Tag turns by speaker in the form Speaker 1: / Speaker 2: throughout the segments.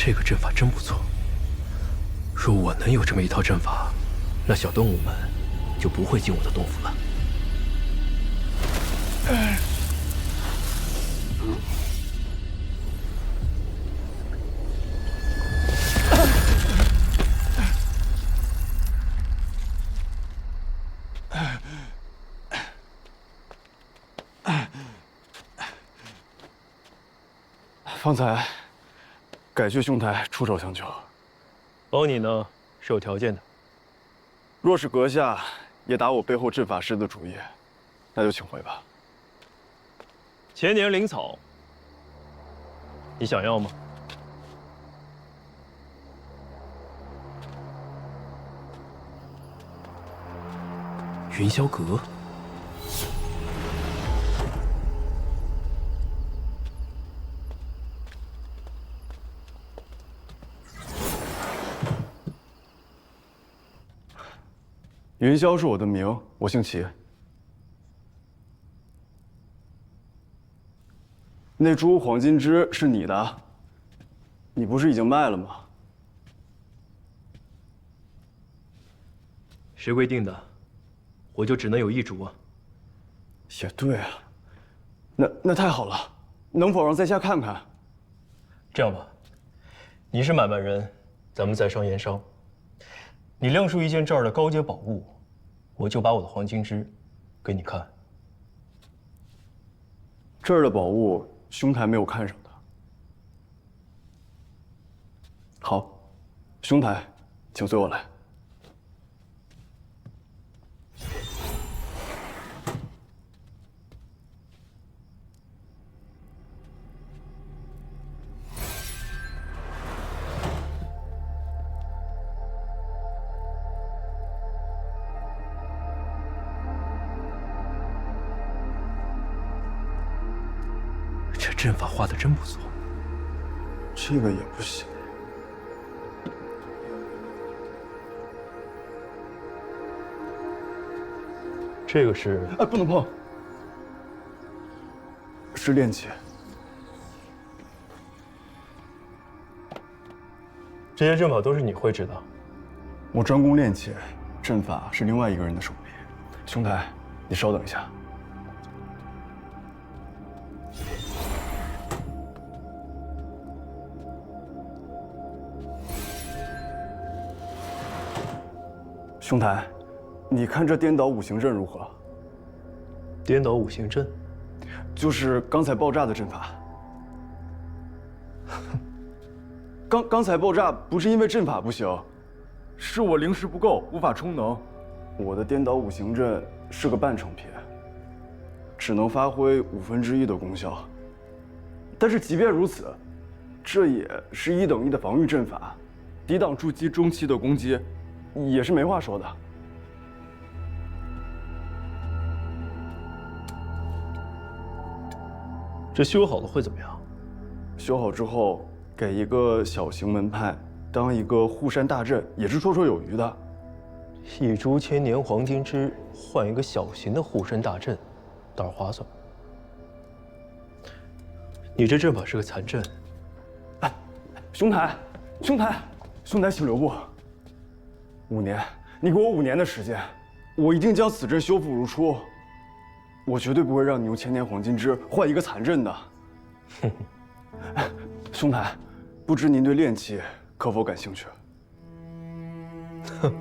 Speaker 1: 这个阵法真不错。若我能有这么一套阵法，那小动物们就不会进我的洞府了。
Speaker 2: 方才，感谢兄台出手相救。
Speaker 1: 帮你呢是有条件的。
Speaker 2: 若是阁下也打我背后阵法师的主意，那就请回吧。
Speaker 1: 千年灵草，你想要吗？云霄阁。
Speaker 2: 云霄是我的名，我姓齐。那株黄金枝是你的，你不是已经卖了吗？
Speaker 1: 谁规定的？我就只能有一株啊。
Speaker 2: 也对啊，那太好了，能否让在下看看？
Speaker 1: 这样吧，你是买卖人，咱们在商言商。你亮出一件这儿的高阶宝物，我就把我的黄金枝给你看。
Speaker 2: 这儿的宝物，兄台没有看上的。好，兄台，请随我来。
Speaker 1: 这阵法画的真不错。
Speaker 2: 这个也不行。
Speaker 1: 这个是……
Speaker 2: 哎，不能碰。是炼器。
Speaker 1: 这些阵法都是你绘制的？
Speaker 2: 我专攻炼器，阵法是另外一个人的手笔。兄台，你稍等一下。兄台，你看这颠倒五行阵如何？
Speaker 1: 颠倒五行阵，
Speaker 2: 就是刚才爆炸的阵法。刚才爆炸不是因为阵法不行，是我灵石不够，无法充能。我的颠倒五行阵是个半成品，只能发挥1/5的功效。但是即便如此，这也是1等1的防御阵法，抵挡筑基中期的攻击，也是没话说的。
Speaker 1: 这修好了会怎么样？
Speaker 2: 修好之后，给一个小型门派当一个护山大阵，也是绰绰有余的。
Speaker 1: 一株千年黄金枝换一个小型的护身大阵，倒是划算。你这阵法是个残阵。
Speaker 2: 哎，兄台，兄台，兄台，请留步。5年，你给我5年的时间，我一定将此阵修复如初。我绝对不会让你用千年黄金枝换一个残阵的。哼哼，兄台，不知您对炼器可否感兴趣？
Speaker 1: 哼，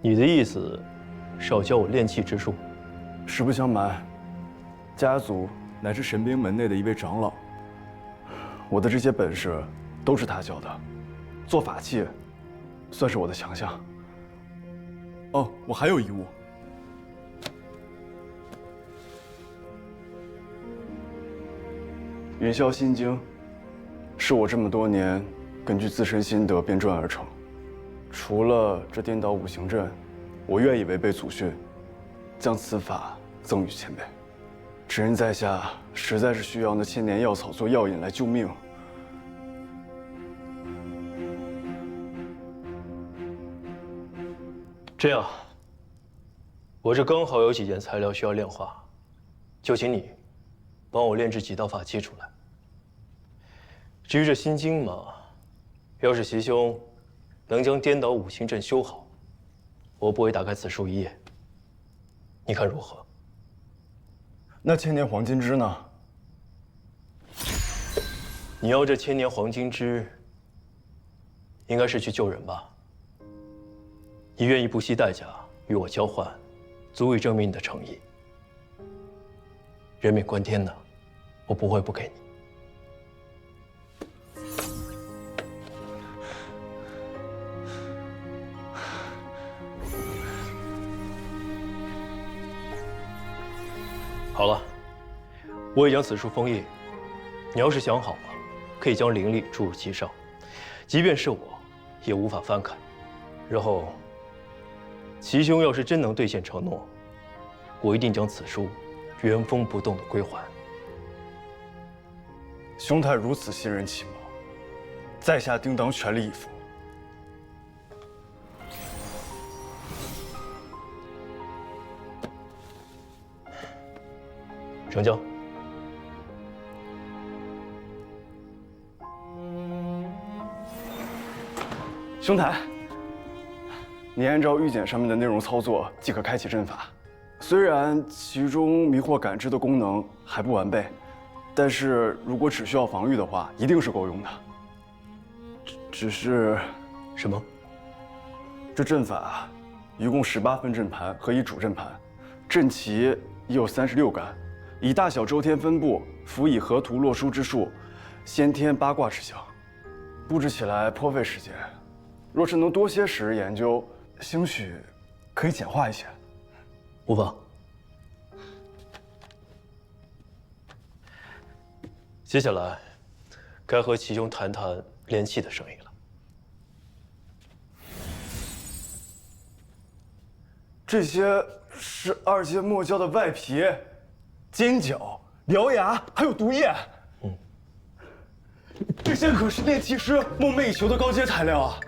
Speaker 1: 你的意思是要教我炼器之术？
Speaker 2: 实不相瞒，家族乃是神兵门内的一位长老，我的这些本事都是他教的。做法器，算是我的强项。哦，我还有一物。云霄心经，是我这么多年根据自身心得编撰而成。除了这颠倒五行阵，我愿意违背祖训，将此法赠予前辈。只因在下实在是需要那千年药草做药引来救命。
Speaker 1: 这样，我这刚好有几件材料需要炼化，就请你帮我炼制几道法器出来。至于这心经嘛，要是袭兄能将颠倒五行阵修好，我不会打开此书一页。你看如何？
Speaker 2: 那千年黄金枝呢？
Speaker 1: 你要这千年黄金枝，应该是去救人吧？你愿意不惜代价与我交换，足以证明你的诚意。人命关天的，我不会不给你。好了，我已将此书封印。你要是想好了，可以将灵力注入其上，即便是我，也无法翻开。日后，齐兄要是真能兑现承诺，我一定将此书原封不动的归还。
Speaker 2: 兄台如此信任启谋，在下定当全力以赴。
Speaker 1: 成交。
Speaker 2: 兄台，你按照玉简上面的内容操作，即可开启阵法。虽然其中迷惑感知的功能还不完备，但是如果只需要防御的话，一定是够用的。只是
Speaker 1: 什么？
Speaker 2: 这阵法一共18分阵盘和一主阵盘，阵旗已有36杆，以大小周天分布，辅以河图洛书之术，先天八卦之象，布置起来颇费时间。若是能多些时日研究，兴许可以简化一些。
Speaker 1: 无妨。接下来，该和齐兄谈谈炼器的生意了。
Speaker 2: 这些是2阶墨胶的外皮、尖角、獠牙，还有毒液。这些可是炼器师梦寐以求的高阶材料啊！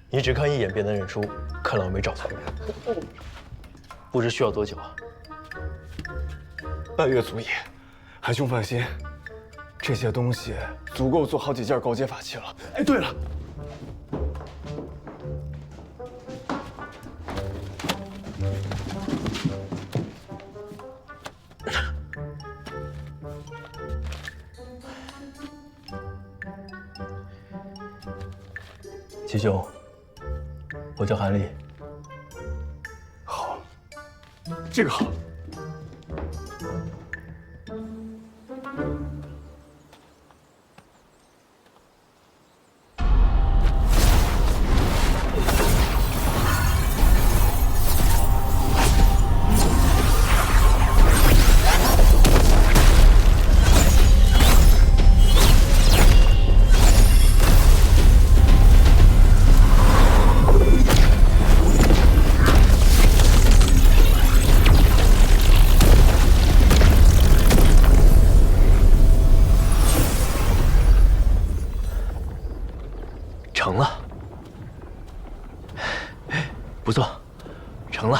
Speaker 1: 你只看一眼便能认出，看来我没找错人。不知需要多久啊？
Speaker 2: 半月足矣。韩兄放心，这些东西足够做好几件高阶法器了。哎，对了，
Speaker 1: 齐兄，我叫韩立。
Speaker 2: 好，这个好。
Speaker 1: 成了，不错，成了。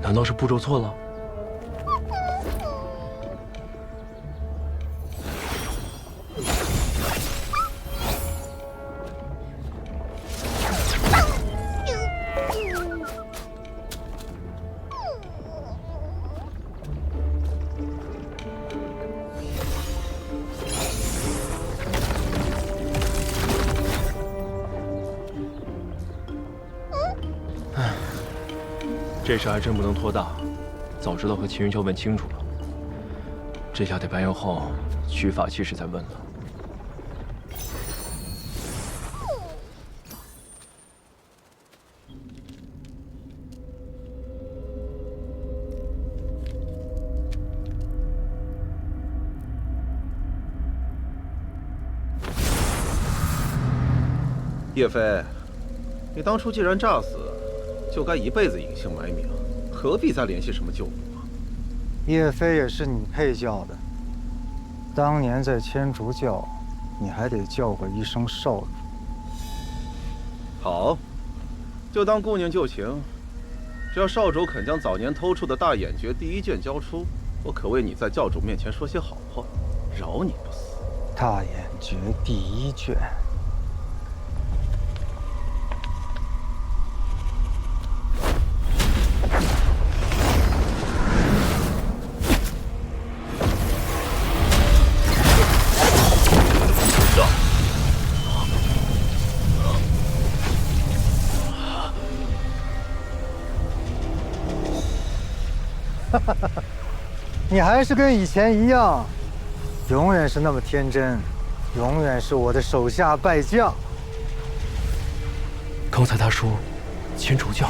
Speaker 1: 难道是步骤错了？这事还真不能拖大，早知道和齐云霄问清楚了。这下得半月后取法器时再问了。
Speaker 3: 叶飞，你当初既然诈死，就该一辈子隐姓埋名，何必再联系什么救主啊？
Speaker 4: 叶飞也是你配叫的，当年在千竹教，你还得叫过一声少主。
Speaker 3: 好，就当顾念旧情，只要少主肯将早年偷出的大眼诀第一卷交出，我可为你在教主面前说些好话，饶你不死。
Speaker 4: 大眼诀第一卷。你还是跟以前一样，永远是那么天真，永远是我的手下败将。
Speaker 1: 刚才他说千竹教，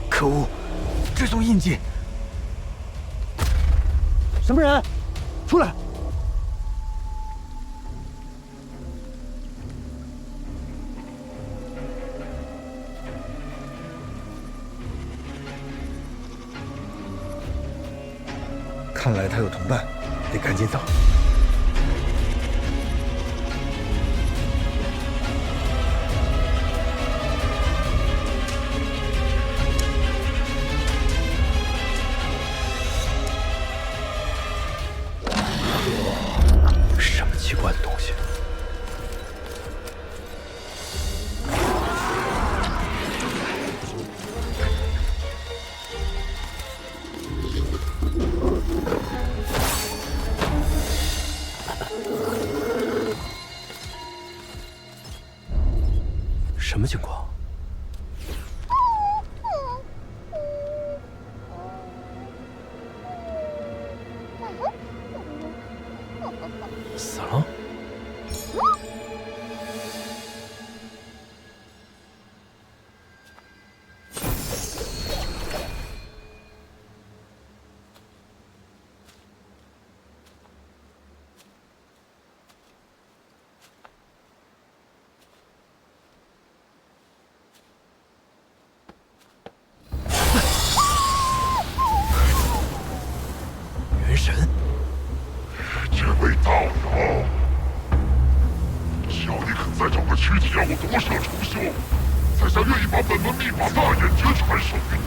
Speaker 4: 可恶，这种印记！什么人？出来！
Speaker 5: 看来他有同伴，得赶紧走。
Speaker 1: 什么奇怪的东西？什么情况？死了？元神？
Speaker 6: 这位道友，只要你肯再找个躯体让我夺舍重修，在下愿意把本门秘法大眼诀传授给你。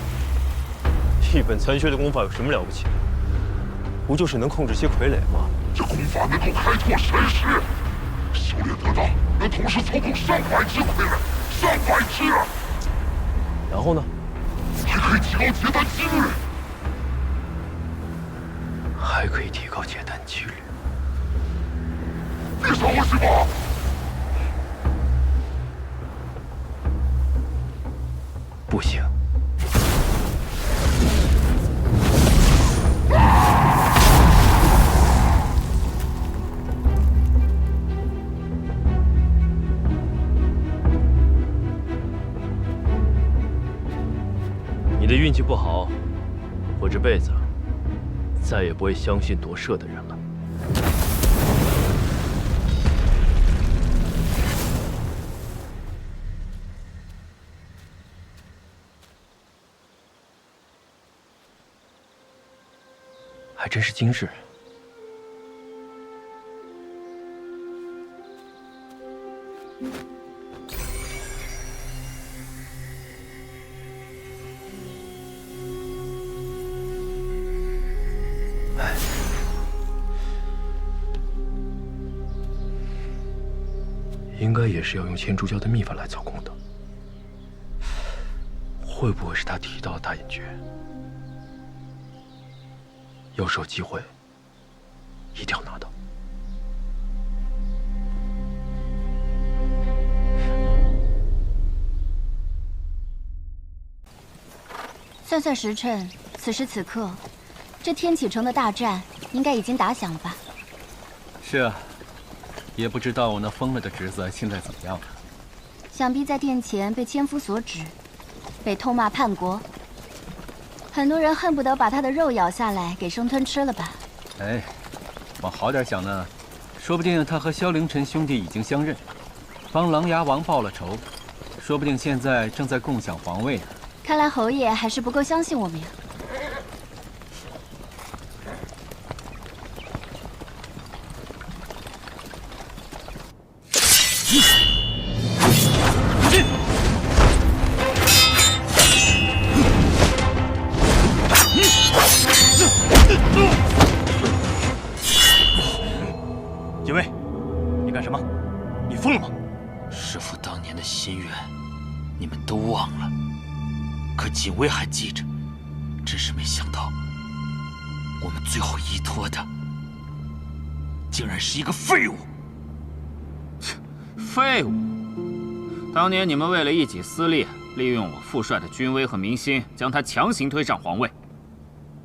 Speaker 1: 一本残缺的功法有什么了不起？不就是能控制些傀儡吗？
Speaker 6: 这功法能够开拓神识，修炼得当，能同时操控上百只傀儡，上百只啊！
Speaker 1: 然后呢？
Speaker 6: 还可以提高结丹几率。
Speaker 1: 还可以提高结丹几率。
Speaker 6: 别想恶心吧！
Speaker 1: 不行。你的运气不好，我这辈子再也不会相信夺舍的人了。还真是精致。应该也是要用千竹教的秘法来操控的。会不会是他提到的大眼诀？要是有机会，一定要拿到。
Speaker 7: 算算时辰，此时此刻，这天启城的大战应该已经打响了吧？
Speaker 8: 是啊，也不知道我那疯了的侄子现在怎么样了。
Speaker 7: 想必在殿前被千夫所指，被痛骂叛国。很多人恨不得把他的肉咬下来给生吞吃了吧？
Speaker 8: 哎，往好点想呢，说不定他和萧凌晨兄弟已经相认，帮琅琊王报了仇，说不定现在正在共享皇位呢。
Speaker 7: 看来侯爷还是不够相信我们呀。
Speaker 9: 锦薇还记着，真是没想到，我们最后依托的，竟然是一个废物。
Speaker 10: 废物！当年你们为了一己私利，利用我父帅的军威和民心，将他强行推上皇位，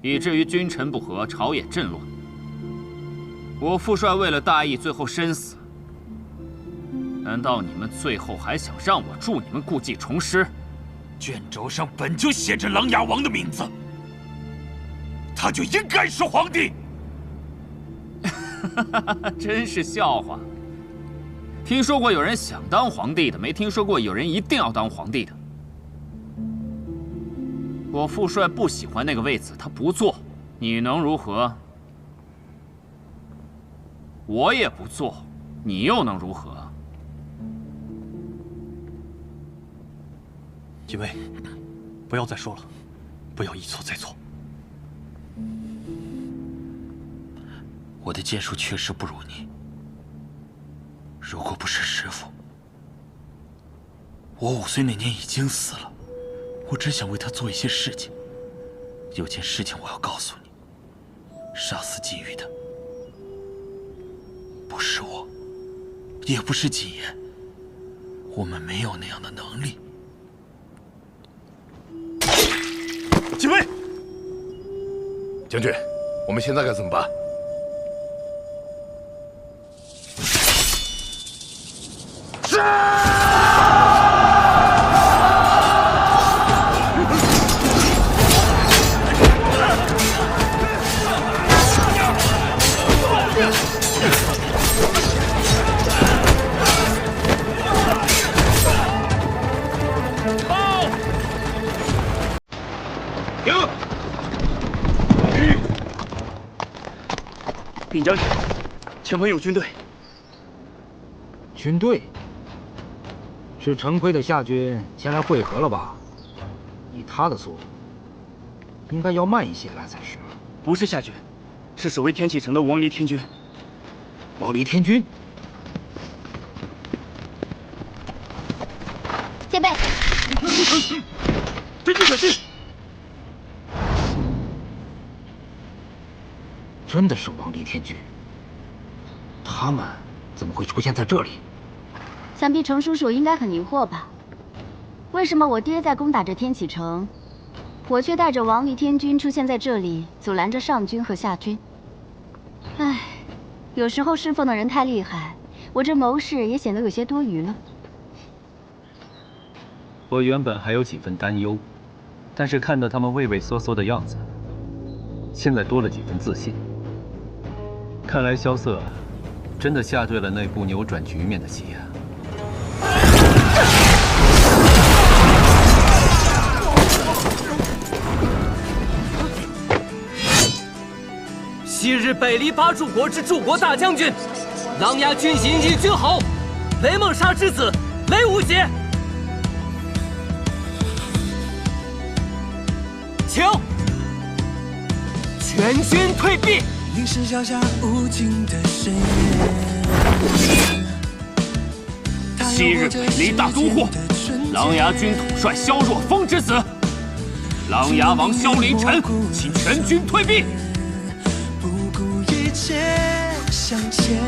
Speaker 10: 以至于君臣不和，朝野震乱。我父帅为了大义，最后身死。难道你们最后还想让我助你们故技重施？
Speaker 9: 卷轴上本就写着琅琊王的名字，他就应该是皇帝。
Speaker 10: 真是笑话！听说过有人想当皇帝的，没听说过有人一定要当皇帝的。我父帅不喜欢那个位子，他不做，你能如何？我也不做，你又能如何？
Speaker 1: 锦薇，不要再说了，不要一错再错。
Speaker 9: 我的剑术确实不如你，如果不是师父，我5岁那年已经死了。我只想为他做一些事情。有件事情我要告诉你：杀死季玉的，不是我，也不是锦言，我们没有那样的能力。
Speaker 6: 锦薇，将军，我们现在该怎么办？是。
Speaker 11: 禀将军，前方有军队。
Speaker 12: 军队？是陈奎的夏军前来会合了吧？以他的速度，应该要慢一些来才是。
Speaker 11: 不是夏军，是守卫天启城的王离天军。
Speaker 12: 王离天军？
Speaker 7: 前辈，
Speaker 11: 天军可信。
Speaker 12: 真的是王离天军？他们怎么会出现在这里？
Speaker 7: 想必程叔叔应该很疑惑吧？为什么我爹在攻打着天启城，我却带着王离天军出现在这里，阻拦着上军和下军？唉，有时候侍奉的人太厉害，我这谋士也显得有些多余了。
Speaker 8: 我原本还有几分担忧，但是看到他们畏畏缩缩的样子，现在多了几分自信。看来萧瑟真的下对了那部扭转局面的棋啊！
Speaker 13: 昔日北离八柱国之柱国大将军，琅琊军行义军侯，雷梦莎之子雷无邪，请全军退避。
Speaker 14: 凝视脚下无尽的深渊。
Speaker 10: 昔日北离大都护，琅琊军统帅萧若风之子，琅琊王萧凌晨，请全军退避。
Speaker 14: 不顾一切向前，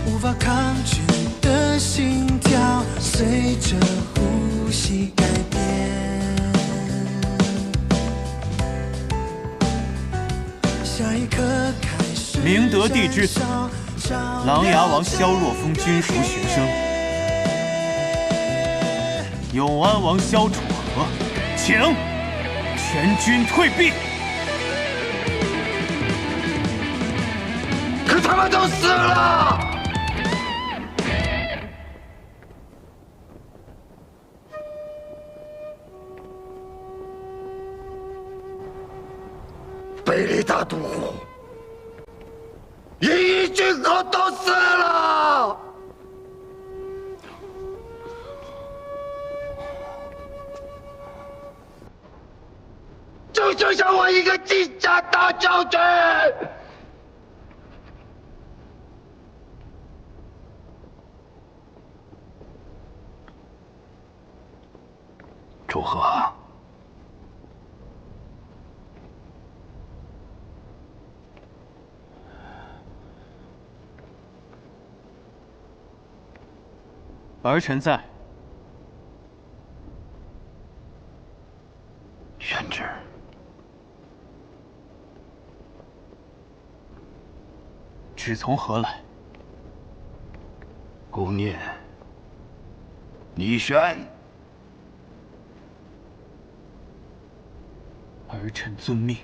Speaker 14: 无法抗拒的心跳随着呼吸改变。
Speaker 15: 明德帝之子，琅琊王萧若风军属学生，永安王萧楚河，请全军退避。
Speaker 6: 可他们都死了！北离大都护，一军口都死了！就剩下我一个金家大将军！
Speaker 15: 儿臣在。
Speaker 9: 宣旨。
Speaker 15: 旨从何来？
Speaker 9: 顾念，你宣。
Speaker 15: 儿臣遵命。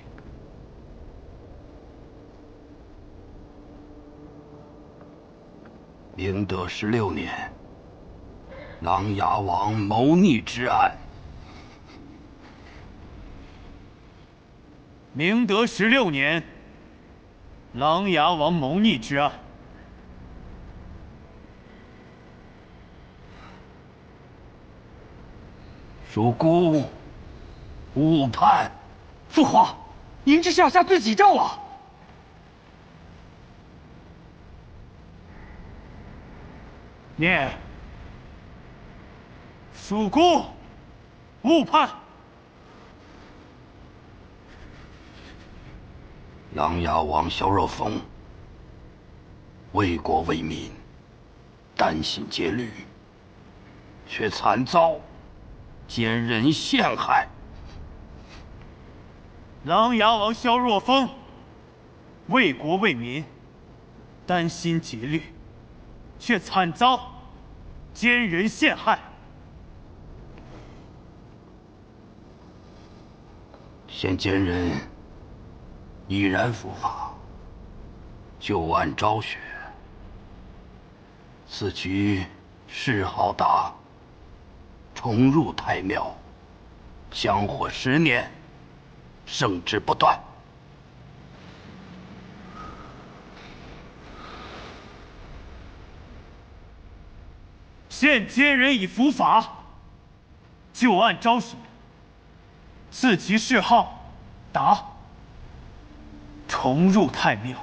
Speaker 9: 明德16年，琅琊王谋逆之案。
Speaker 15: 明德16年，琅琊王谋逆之案。
Speaker 9: 属孤，误判。
Speaker 11: 父皇，您这是要下罪己诏啊！
Speaker 15: 念，属孤，误判。
Speaker 9: 琅琊王萧若风为国为民，担心节律，却惨遭奸人陷害。
Speaker 15: 琅琊王萧若风为国为民，担心节律，却惨遭奸人陷害。
Speaker 9: 现奸人已然伏法，旧案昭雪。此局势浩大，重入太庙，香火10年，圣旨不断。
Speaker 15: 现奸人已伏法，旧案昭雪，次其谥号达，重入太庙，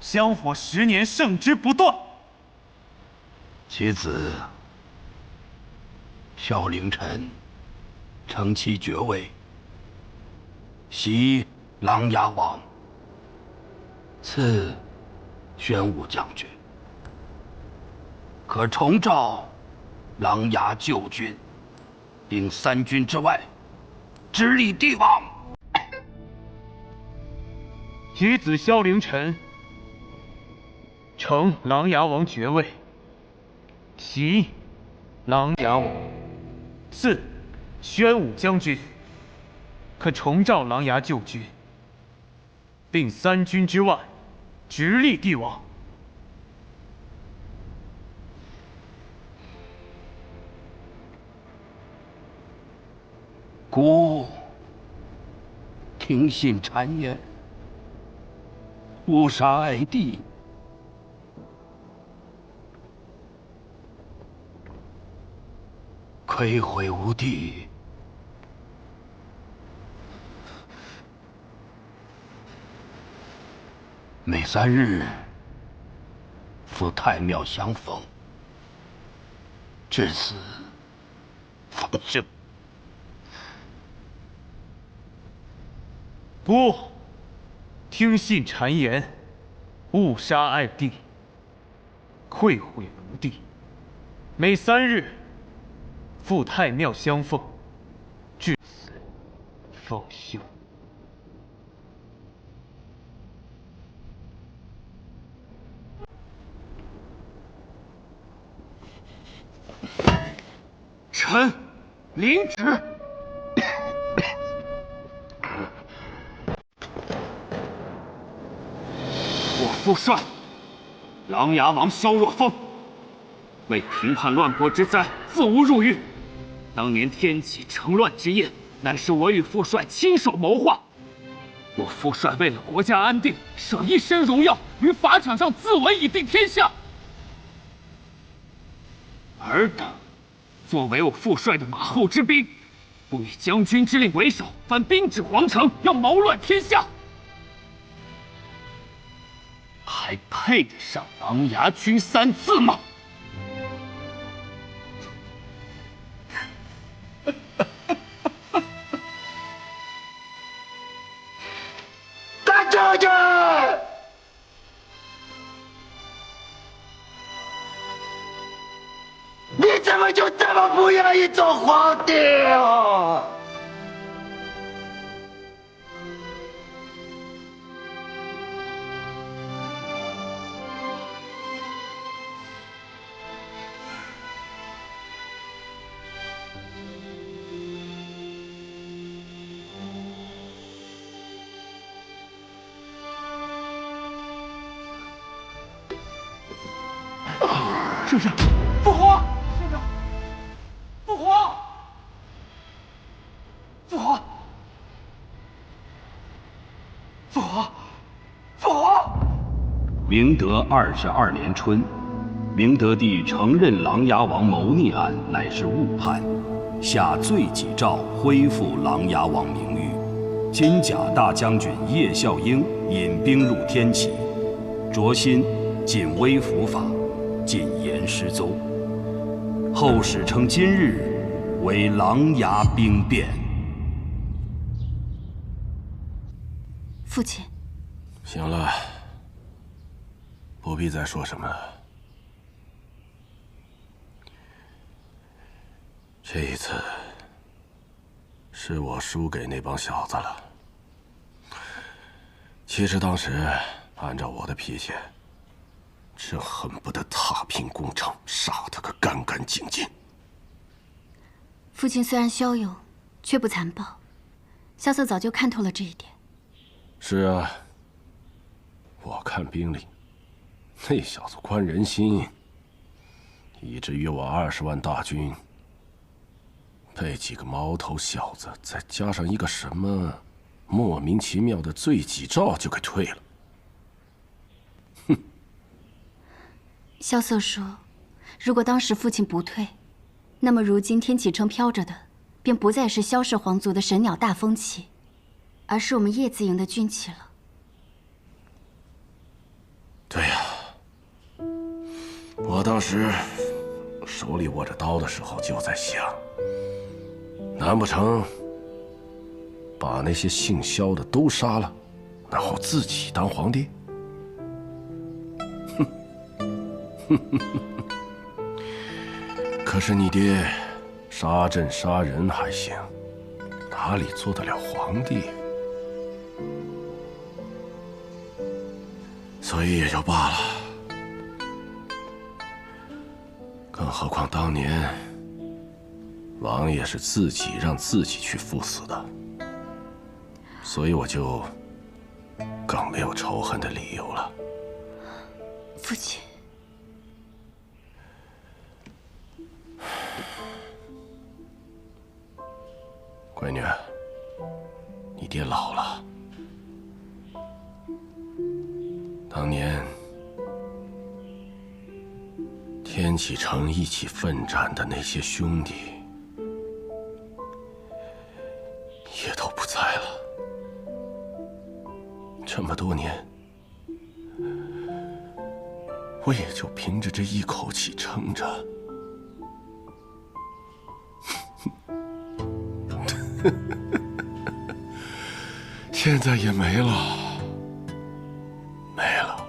Speaker 15: 香火10年，圣旨不断。
Speaker 9: 其子萧凌晨承其爵位，袭琅琊王，赐宣武将军，可重召琅琊旧军，并3军之外，直隶帝王。
Speaker 15: 其子萧凌晨承琅琊王爵位，袭琅琊王，赐宣武将军，可重召琅琊旧军，并3军之外，直隶帝王。
Speaker 9: 孤听信谗言，误杀爱弟，愧悔无地。每3日赴太庙相逢，至死方生。
Speaker 15: 不，听信谗言，误杀爱弟，愧悔无地。每3日赴太庙相逢，至死方休。
Speaker 11: 臣领旨。我父帅琅琊王萧若风，为平叛乱国之灾，自吾入狱。当年天启成乱之夜，乃是我与父帅亲手谋划。我父帅为了国家安定，舍一身荣耀于法场上自刎以定天下。尔等作为我父帅的马后之兵，不以将军之令为首，反兵至皇城，要谋乱天下，还配得上琅琊军3字吗？
Speaker 6: 大将军！
Speaker 9: 愿意做皇帝啊！
Speaker 15: 圣上，父皇！圣上，父皇！父皇！父皇！父皇！
Speaker 9: 明德22年春，明德帝承认琅琊王谋逆案乃是误判，下罪己诏恢复琅琊王名誉。金甲大将军叶孝英引兵入天启，着新禁微服法，禁言失奏。后史称今日为琅琊兵变。
Speaker 7: 父亲，
Speaker 16: 行了，不必再说什么了。这一次是我输给那帮小子了。其实当时按照我的脾气，真恨不得踏平宫城，杀他个干干净净。
Speaker 7: 父亲虽然骁勇，却不残暴。萧瑟早就看透了这一点。
Speaker 16: 是啊，我看兵力，那小子宽人心，以至于我20万大军被几个毛头小子，再加上一个什么莫名其妙的罪己诏就给退了。
Speaker 7: 萧瑟说，如果当时父亲不退，那么如今天启城飘着的，便不再是萧氏皇族的神鸟大风旗，而是我们叶子营的军旗了。
Speaker 16: 对呀，我当时手里握着刀的时候就在想，难不成把那些姓萧的都杀了，然后自己当皇帝？可是你爹杀朕杀人还行，哪里做得了皇帝？所以也就罢了。更何况当年王爷是自己让自己去赴死的，所以我就更没有仇恨的理由了。
Speaker 7: 父亲，
Speaker 16: 闺女，你爹老了。当年天启城一起奋战的那些兄弟也都不在了。这么多年，我也就凭着这一口气撑着。现在也没了，没了。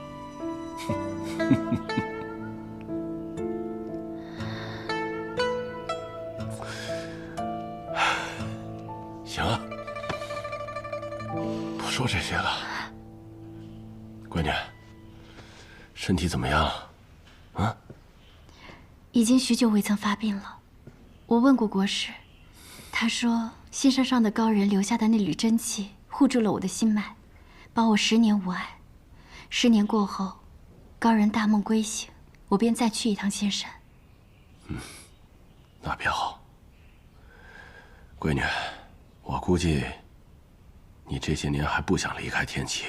Speaker 16: 行了，不说这些了。闺女，身体怎么样？啊？
Speaker 7: 已经许久未曾发病了。我问过国师，他说心山上的高人留下的那缕真气护住了我的心脉，保我10年无碍。10年过后，高人大梦归醒，我便再去一趟仙山。
Speaker 16: 那便好。闺女，我估计你这些年还不想离开天启，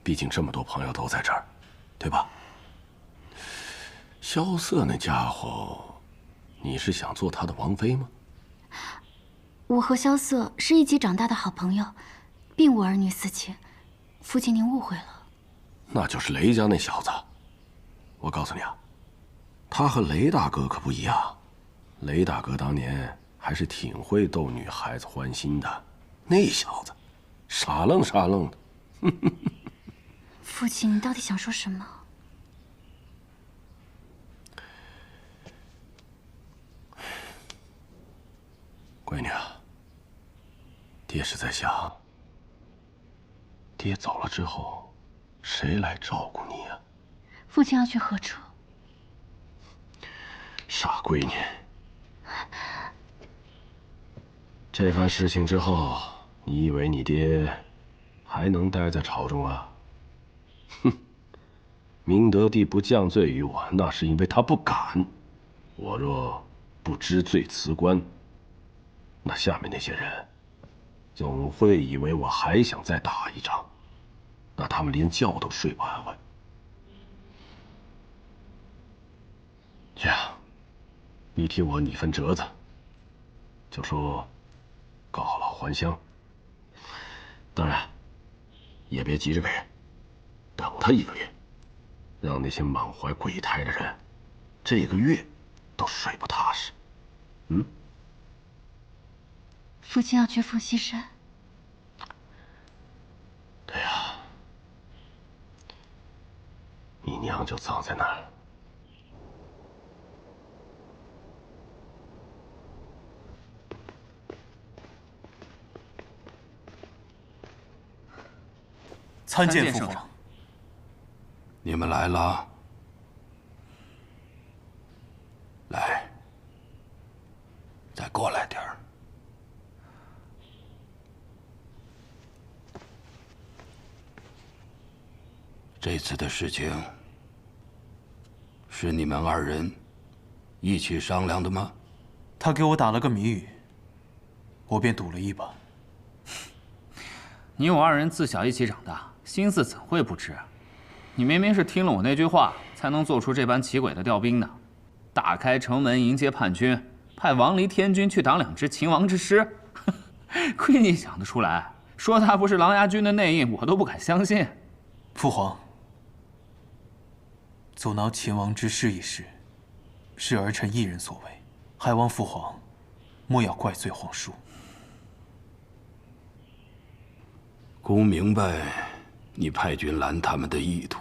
Speaker 16: 毕竟这么多朋友都在这儿，对吧？萧瑟那家伙，你是想做他的王妃吗？
Speaker 7: 我和萧瑟是一起长大的好朋友，并无儿女私情。父亲您误会了。
Speaker 16: 那就是雷家那小子。我告诉你啊，他和雷大哥可不一样。雷大哥当年还是挺会逗女孩子欢心的，那小子傻愣傻愣的。
Speaker 7: 父亲，你到底想说什么？
Speaker 16: 闺女啊，爹是在想，爹走了之后，谁来照顾你呀？
Speaker 7: 父亲要去何处？
Speaker 16: 傻闺女，这番事情之后，你以为你爹还能待在朝中啊？哼！明德帝不降罪于我，那是因为他不敢。我若不知罪辞官，那下面那些人总会以为我还想再打一仗，那他们连觉都睡不安稳。这样，你替我拟份折子，就说告老还乡。当然，也别急着给，等他1个月，让那些满怀鬼胎的人这个月都睡不踏实。嗯？
Speaker 7: 父亲要去伏羲山。
Speaker 16: 对呀，你娘就葬在那儿。
Speaker 17: 参见父皇。
Speaker 9: 你们来了，来，再过来点儿。这次的事情是你们2人一起商量的吗？
Speaker 17: 他给我打了个谜语，我便赌了一把。
Speaker 10: 你我2人自小一起长大，心思怎会不知？你明明是听了我那句话，才能做出这般奇诡的调兵的。打开城门迎接叛军，派王离天军去挡2支秦王之师，亏你想得出来！说他不是琅琊军的内应，我都不敢相信。
Speaker 17: 父皇，阻挠秦王之师一事，是儿臣一人所为，还望父皇莫要怪罪皇叔。
Speaker 9: 姑明白你派军拦他们的意图，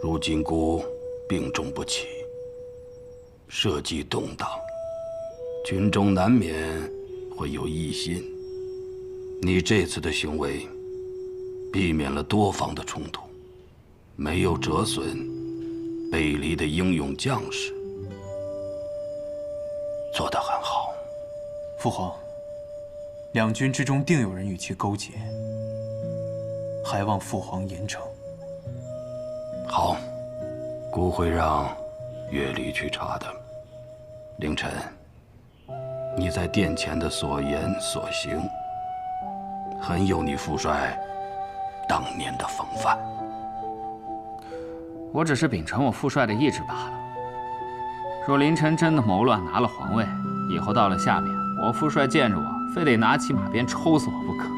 Speaker 9: 如今姑病重不起，社稷动荡，军中难免会有异心。你这次的行为，避免了多方的冲突，没有折损北离的英勇将士，做得很好。
Speaker 17: 父皇，2军之中定有人与其勾结，还望父皇严惩。
Speaker 9: 好，姑会让乐离去查的。凌晨，你在殿前的所言所行，很有你父帅当年的风范。
Speaker 10: 我只是秉承我父帅的意志罢了。若凌晨真的谋乱拿了皇位，以后到了下面，我父帅见着我，非得拿起马鞭抽死我不可。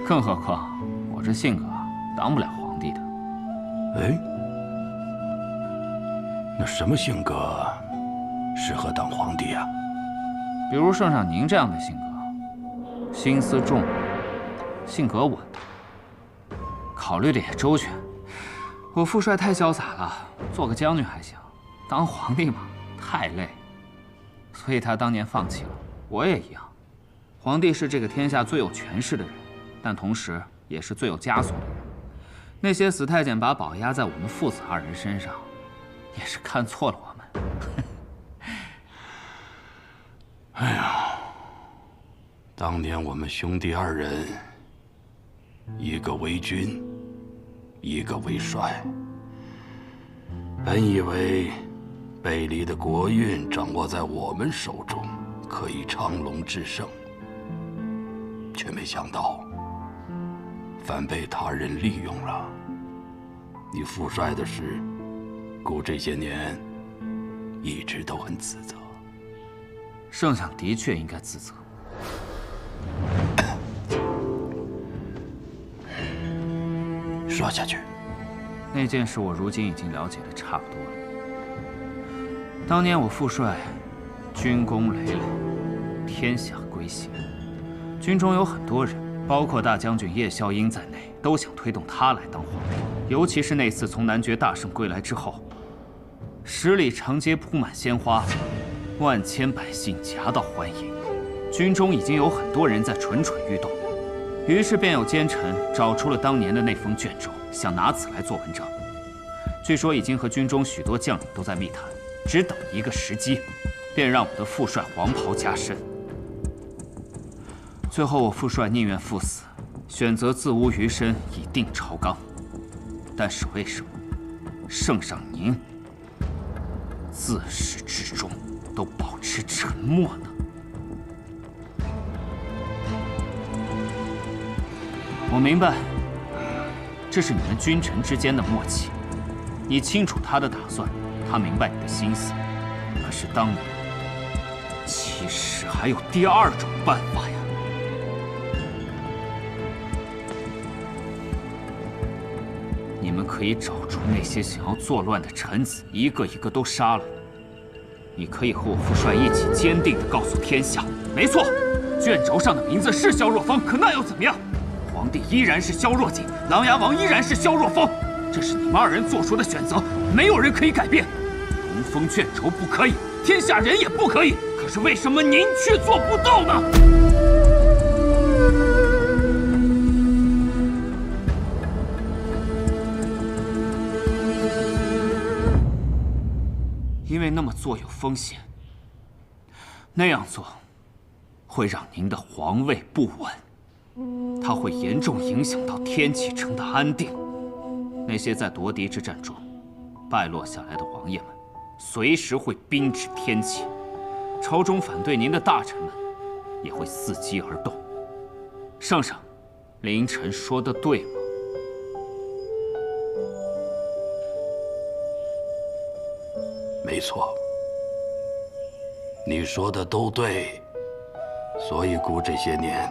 Speaker 10: 更何况我这性格当不了皇帝的。
Speaker 9: 哎，那什么性格适合当皇帝啊？
Speaker 10: 比如圣上您这样的性格，心思重，性格稳，考虑的也周全。我父帅太潇洒了，做个将军还行，当皇帝嘛太累，所以他当年放弃了。我也一样，皇帝是这个天下最有权势的人，但同时也是最有枷锁的人。那些死太监把宝压在我们父子2人身上，也是看错了我们。
Speaker 9: 哎呀，当年我们兄弟2人，一个为君，一个为帅，本以为北离的国运掌握在我们手中，可以昌隆制胜，却没想到反被他人利用了。你父帅的事，姑这些年一直都很自责。
Speaker 10: 圣上的确应该自责。
Speaker 9: 说下去。
Speaker 10: 那件事我如今已经了解的差不多了。当年我父帅军功累累，天下归心，军中有很多人，包括大将军叶萧英在内，都想推动他来当皇帝。尤其是那次从男爵大胜归来之后，10里长街铺满鲜花，万千百姓夹道欢迎，军中已经有很多人在蠢蠢欲动。于是便有奸臣找出了当年的那封卷轴，想拿此来做文章。据说已经和军中许多将领都在密谈，只等一个时机，便让我的副帅黄袍加身。最后我副帅宁愿赴死，选择自污余生以定朝纲。但是为什么圣上您自始至终都保持沉默呢？我明白，这是你们君臣之间的默契。你清楚他的打算，他明白你的心思。可是当年，其实还有第二种办法呀。你们可以找出那些想要作乱的臣子，一个一个都杀了。你可以和我副帅一起坚定地告诉天下：没错，卷轴上的名字是萧若风，可那又怎么样？皇帝依然是萧若景，琅琊王依然是萧若风，这是你们二人做出的选择，没有人可以改变。龙封卷轴不可以，天下人也不可以，可是为什么您却做不到呢？因为那么做有风险，那样做会让您的皇位不稳。它会严重影响到天启城的安定。那些在夺嫡之战中败落下来的王爷们，随时会兵至天启。朝中反对您的大臣们也会伺机而动。圣上，凌晨说的对吗？
Speaker 9: 没错，你说的都对。所以姑这些年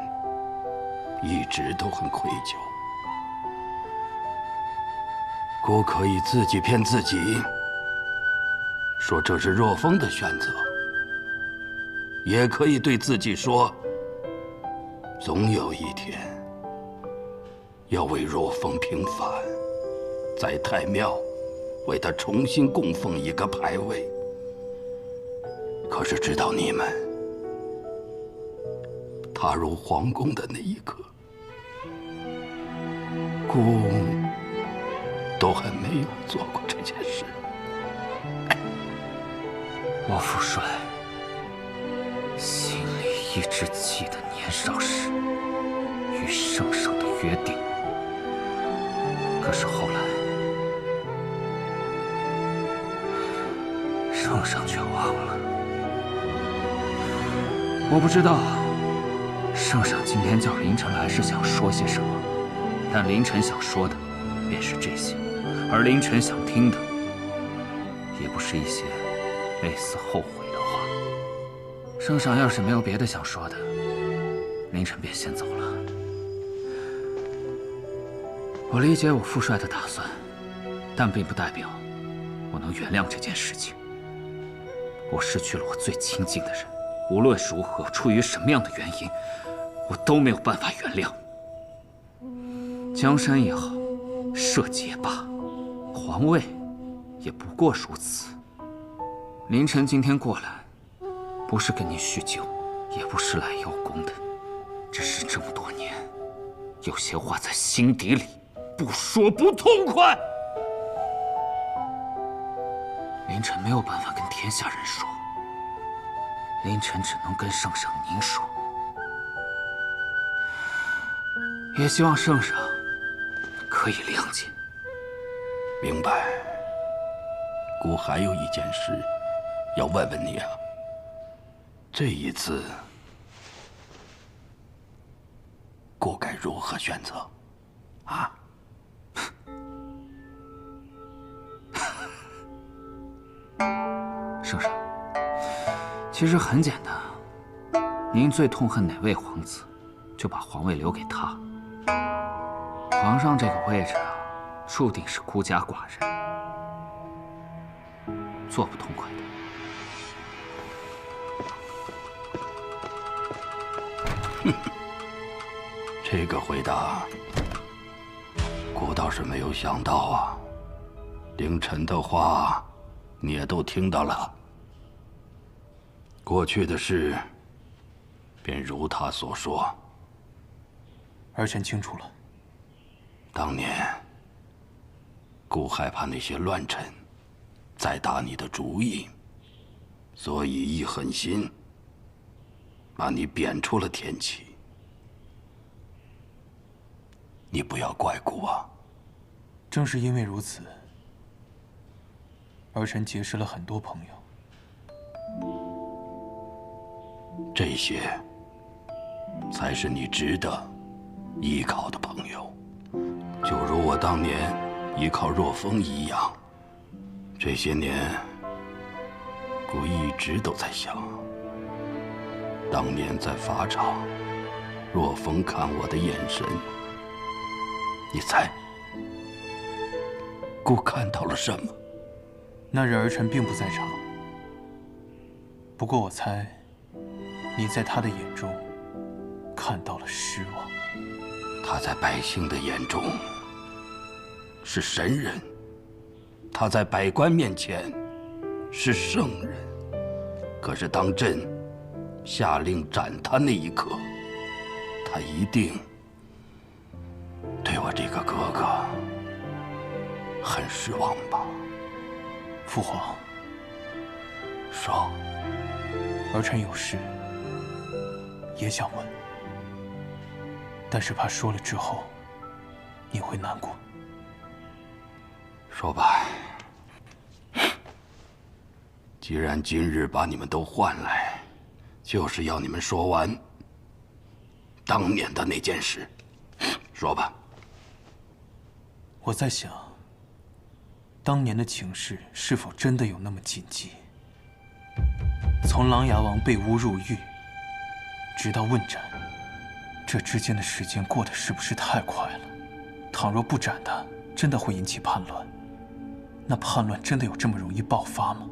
Speaker 9: 一直都很愧疚。姑可以自己骗自己，说这是若风的选择，也可以对自己说，总有一天要为若风平反，在太庙为他重新供奉一个牌位。可是直到你们踏入皇宫的那一刻，姑都还没有做过这件事。
Speaker 10: 我父帅心里一直记得年少时与圣上的约定，可是后来圣上却忘了。我不知道圣上今天叫凌晨来是想说些什么，但凌晨想说的便是这些，而凌晨想听的也不是一些类似后悔的话。圣上要是没有别的想说的，凌晨便先走了。我理解我父帅的打算，但并不代表我能原谅这件事情。我失去了我最亲近的人，无论如何，出于什么样的原因，我都没有办法原谅。江山也好，社稷也罢，皇位也不过如此。凌晨今天过来，不是跟你叙旧，也不是来邀功的，只是这么多年，有些话在心底里不说不痛快。凌晨没有办法跟天下人说，凌晨只能跟圣上您说。也希望圣上可以谅解。
Speaker 9: 明白。姑还有一件事要问问你啊，这一次姑该如何选择啊？
Speaker 10: 圣上，其实很简单，您最痛恨哪位皇子，就把皇位留给他。皇上这个位置啊，注定是孤家寡人，做不痛快的。
Speaker 9: 哼，这个回答，姑倒是没有想到啊。凌晨的话，你也都听到了。过去的事，便如他所说。
Speaker 17: 儿臣清楚了。
Speaker 9: 当年，顾害怕那些乱臣再打你的主意，所以一狠心把你贬出了天启。你不要怪顾啊。
Speaker 17: 正是因为如此，儿臣结识了很多朋友。
Speaker 9: 这些才是你值得依靠的朋友，就如我当年依靠若风一样。这些年，我一直都在想，当年在法场，若风看我的眼神，你猜，我看到了什么？
Speaker 17: 那日儿臣并不在场，不过我猜，你在他的眼中看到了失望。
Speaker 9: 他在百姓的眼中是神人，他在百官面前是圣人。可是当朕下令斩他那一刻，他一定对我这个哥哥很失望吧？
Speaker 17: 父皇，
Speaker 9: 说，
Speaker 17: 儿臣有事也想问，但是怕说了之后你会难过。
Speaker 9: 说吧，既然今日把你们都唤来，就是要你们说完当年的那件事。说吧。
Speaker 17: 我在想，当年的情势是否真的有那么紧急？从琅琊王被诬入狱，直到问斩，这之间的时间过得是不是太快了？倘若不斩他，真的会引起叛乱。那叛乱真的有这么容易爆发吗？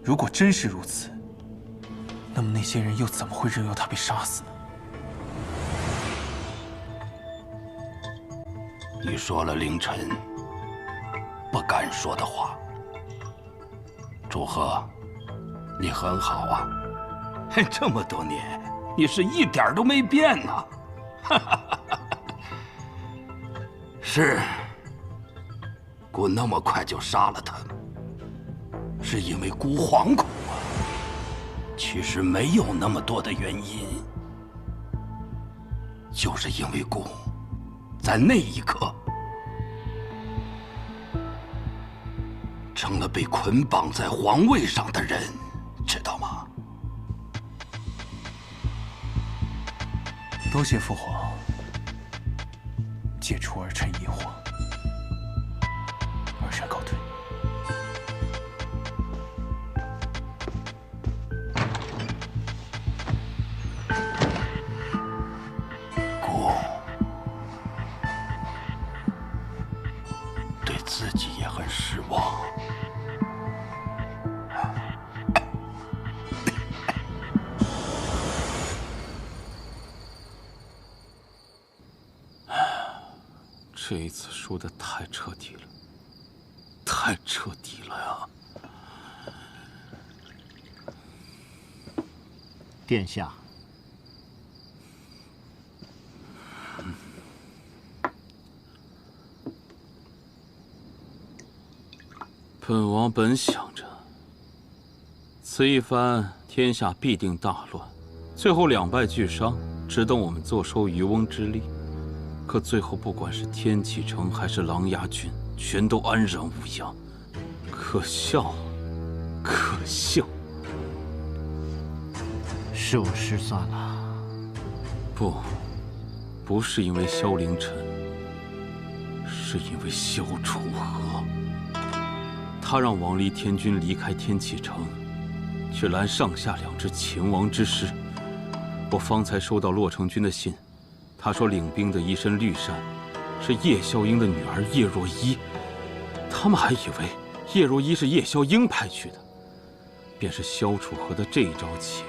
Speaker 17: 如果真是如此，那么那些人又怎么会任由他被杀死呢？
Speaker 9: 你说了凌晨不敢说的话。祝贺，你很好啊，这么多年你是一点都没变呐。是，姑那么快就杀了他，是因为姑惶恐啊。其实没有那么多的原因，就是因为姑在那一刻成了被捆绑在皇位上的人，知道吗？
Speaker 17: 多谢父皇解除儿臣疑惑，儿臣告退。
Speaker 9: 姑对自己也很失望。这一次输得太彻底了，太彻底了呀！
Speaker 18: 殿下，
Speaker 19: 本王本想着，此一番天下必定大乱，最后两败俱伤，只等我们坐收渔翁之利。可最后，不管是天启城还是琅琊郡，全都安然无恙，可笑，可笑！
Speaker 18: 是我失算了。
Speaker 19: 不是因为萧凌晨，是因为萧楚河。他让王离天军离开天启城，去拦上下两支秦王之师。我方才收到洛成军的信。他说，领兵的一身绿衫是叶萧英的女儿叶若依，他们还以为叶若依是叶萧英派去的。便是萧楚河的这一招棋，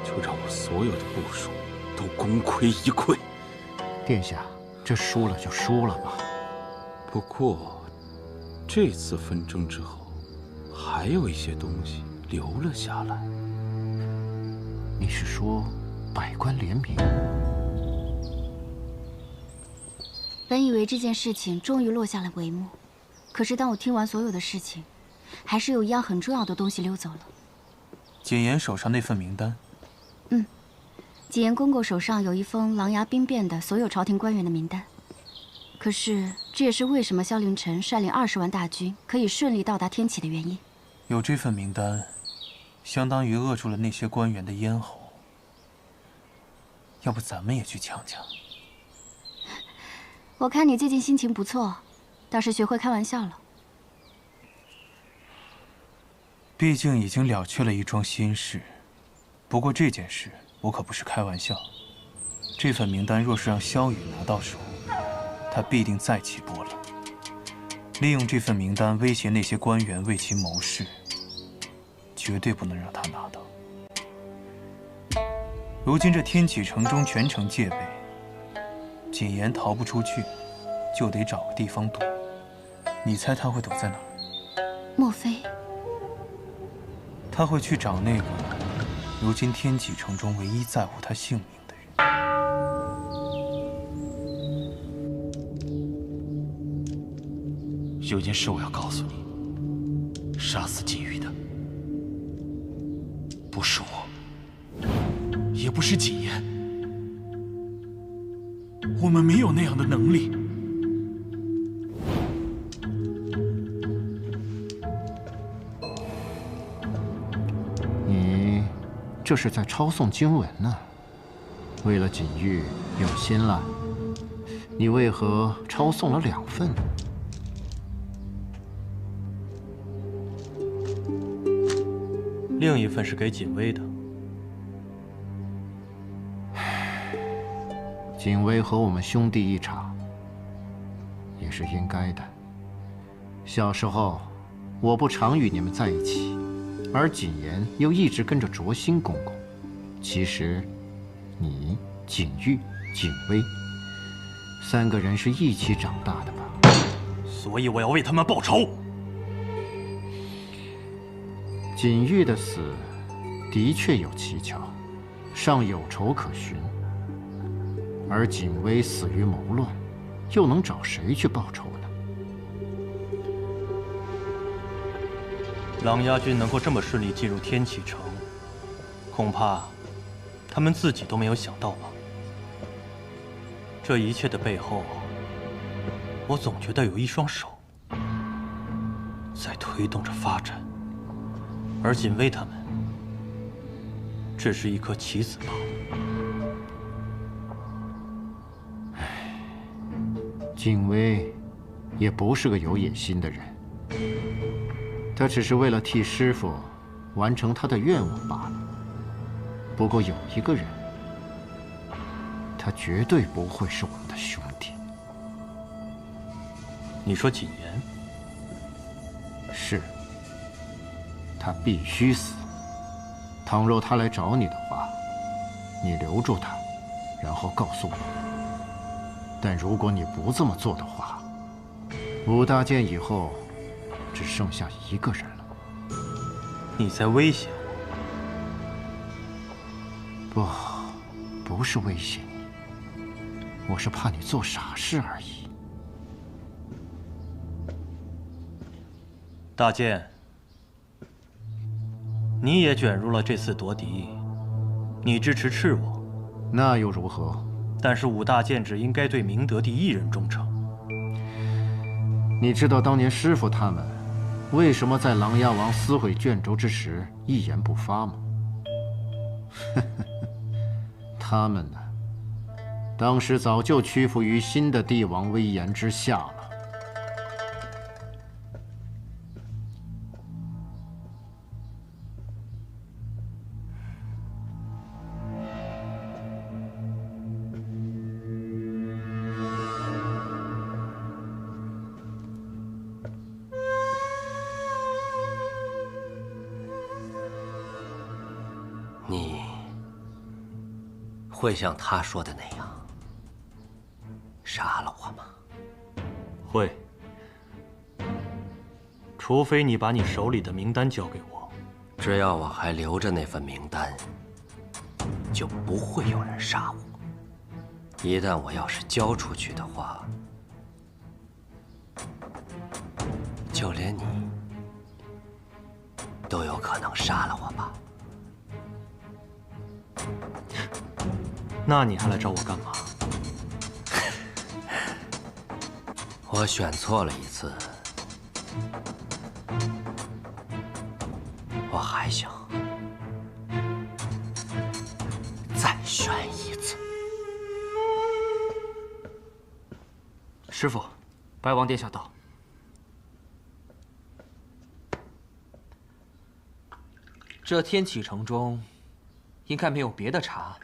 Speaker 19: 就让我所有的部署都功亏一篑。
Speaker 18: 殿下，这输了就输了吧。
Speaker 19: 不过，这次纷争之后，还有一些东西留了下来。
Speaker 18: 你是说百官联名？
Speaker 7: 本以为这件事情终于落下了帷幕，可是当我听完所有的事情，还是有一样很重要的东西溜走了。
Speaker 17: 简言手上那份名单。
Speaker 7: 简言公公手上有一封琅琊兵变的所有朝廷官员的名单。可是这也是为什么萧凌晨率领20万大军可以顺利到达天启的原因。
Speaker 17: 有这份名单，相当于扼住了那些官员的咽喉。要不咱们也去抢抢？
Speaker 7: 我看你最近心情不错，倒是学会开玩笑了。
Speaker 17: 毕竟已经了却了一桩心事。不过这件事我可不是开玩笑。这份名单若是让萧雨拿到手，他必定再起波澜，利用这份名单威胁那些官员为其谋事，绝对不能让他拿到。如今这天启城中全城戒备，谨言逃不出去，就得找个地方躲。你猜他会躲在哪儿？
Speaker 7: 莫非
Speaker 17: 他会去找那个如今天启城中唯一在乎他性命的人？
Speaker 20: 有件事我要告诉你，杀死锦玉的不是我，也不是谨言，我们没有那样的能力。
Speaker 18: 你这是在抄送经文呢？为了锦玉用心了，你为何抄送了2份？
Speaker 1: 另一份是给锦薇的。
Speaker 18: 锦薇和我们兄弟一场，也是应该的。小时候，我不常与你们在一起，而谨言又一直跟着卓心公公。其实，你、锦玉、锦薇3个人是一起长大的吧？
Speaker 20: 所以我要为他们报仇。
Speaker 18: 锦玉的死的确有蹊跷，尚有仇可寻。而锦薇死于谋乱，又能找谁去报仇呢？
Speaker 1: 琅琊军能够这么顺利进入天启城，恐怕他们自己都没有想到吧。这一切的背后，我总觉得有一双手在推动着发展，而锦薇他们只是一颗棋子罢了。
Speaker 18: 锦薇也不是个有野心的人，他只是为了替师傅完成他的愿望罢了。不过有一个人，他绝对不会是我们的兄弟。
Speaker 1: 你说谨言？
Speaker 18: 是，他必须死。倘若他来找你的话，你留住他，然后告诉我。但如果你不这么做的话，5大件以后只剩下1个人了。
Speaker 1: 你在威胁
Speaker 18: 我？不是威胁你，我是怕你做傻事而已。
Speaker 1: 大剑，你也卷入了这次夺嫡，你支持赤我，
Speaker 18: 那又如何？
Speaker 1: 但是5大剑只应该对明德帝一人忠诚。
Speaker 18: 你知道当年师傅他们为什么在琅琊王撕毁卷轴之时一言不发吗？他们呢，当时早就屈服于新的帝王威严之下了。
Speaker 21: 你会像他说的那样杀了我吗？
Speaker 1: 会，除非你把你手里的名单交给我。
Speaker 21: 只要我还留着那份名单，就不会有人杀我。一旦我要是交出去的话，就连你都有可能杀了我吧？
Speaker 1: 那你还来找我干嘛？
Speaker 21: 我选错了一次，我还想再选一次。
Speaker 13: 师傅，白王殿下到。这天启城中，应该没有别的茶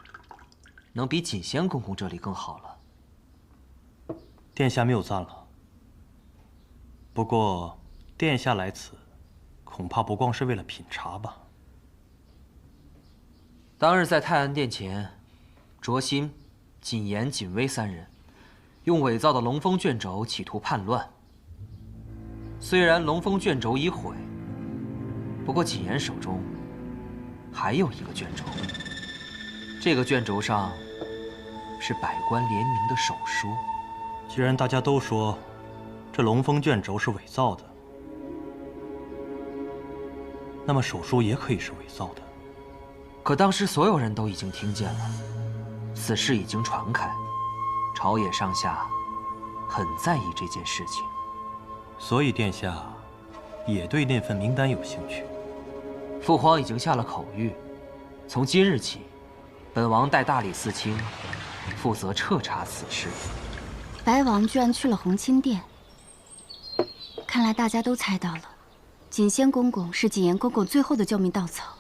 Speaker 13: 能比锦仙公公这里更好了。
Speaker 1: 殿下谬赞了。不过，殿下来此，恐怕不光是为了品茶吧？
Speaker 13: 当日在泰安殿前，卓心、锦言、锦威三人用伪造的龙峰卷轴企图叛乱。虽然龙峰卷轴已毁，不过锦言手中还有一个卷轴。这个卷轴上是百官联名的手书。
Speaker 1: 既然大家都说这龙峰卷轴是伪造的，那么手书也可以是伪造的。
Speaker 13: 可当时所有人都已经听见了，此事已经传开，朝野上下很在意这件事情。
Speaker 1: 所以殿下也对那份名单有兴趣。
Speaker 13: 父皇已经下了口谕，从今日起，本王代大理寺卿负责彻查此事。
Speaker 7: 白王居然去了红钦殿，看来大家都猜到了，锦仙公公是锦言公公最后的救命稻草。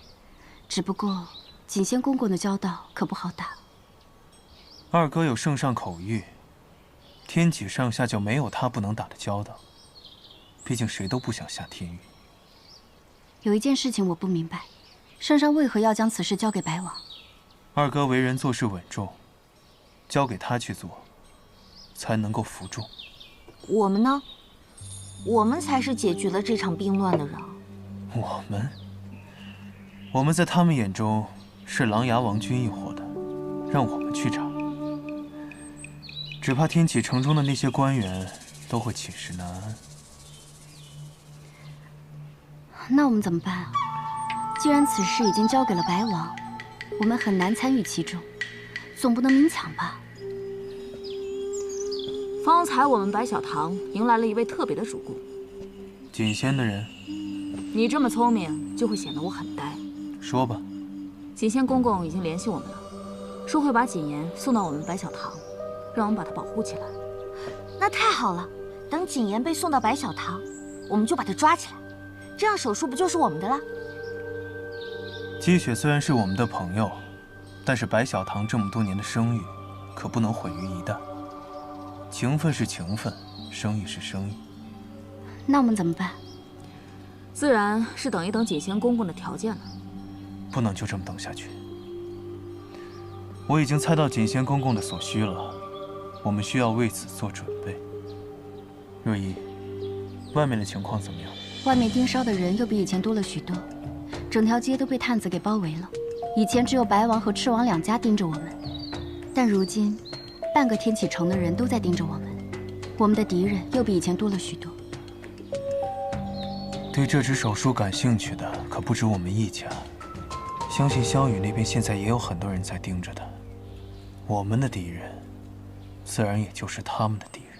Speaker 7: 只不过，锦仙公公的交道可不好打。
Speaker 17: 二哥有圣上口谕，天启上下就没有他不能打的交道。毕竟谁都不想下天狱。
Speaker 7: 有一件事情我不明白，圣上为何要将此事交给白王？
Speaker 17: 二哥为人做事稳重，交给他去做，才能够服众。
Speaker 2: 我们呢？我们才是解决了这场兵乱的人。
Speaker 17: 我们在他们眼中是琅琊王君一伙的，让我们去查，只怕天启城中的那些官员都会寝食难安。
Speaker 7: 那我们怎么办啊？既然此事已经交给了白王，我们很难参与其中，总不能明抢吧？
Speaker 2: 方才我们白小堂迎来了一位特别的主顾，
Speaker 17: 锦仙的人。
Speaker 2: 你这么聪明，就会显得我很呆。
Speaker 17: 说吧。
Speaker 2: 锦仙公公已经联系我们了，说会把锦言送到我们白小堂，让我们把他保护起来。
Speaker 22: 那太好了，等锦言被送到白小堂，我们就把他抓起来，这样手术不就是我们的了？
Speaker 17: 姬雪虽然是我们的朋友，但是白小堂这么多年的声誉，可不能毁于一旦。情分是情分，生意是生意。
Speaker 7: 那我们怎么办？
Speaker 2: 自然是等一等锦仙公公的条件了。
Speaker 17: 不能就这么等下去。我已经猜到锦仙公公的所需了，我们需要为此做准备。若依，外面的情况怎么样？
Speaker 7: 外面盯梢的人又比以前多了许多，整条街都被探子给包围了。以前只有白王和赤王两家盯着我们，但如今半个天启城的人都在盯着我们，我们的敌人又比以前多了许多。
Speaker 17: 对这支手书感兴趣的可不止我们一家，相信湘雨那边现在也有很多人在盯着他。我们的敌人，自然也就是他们的敌人。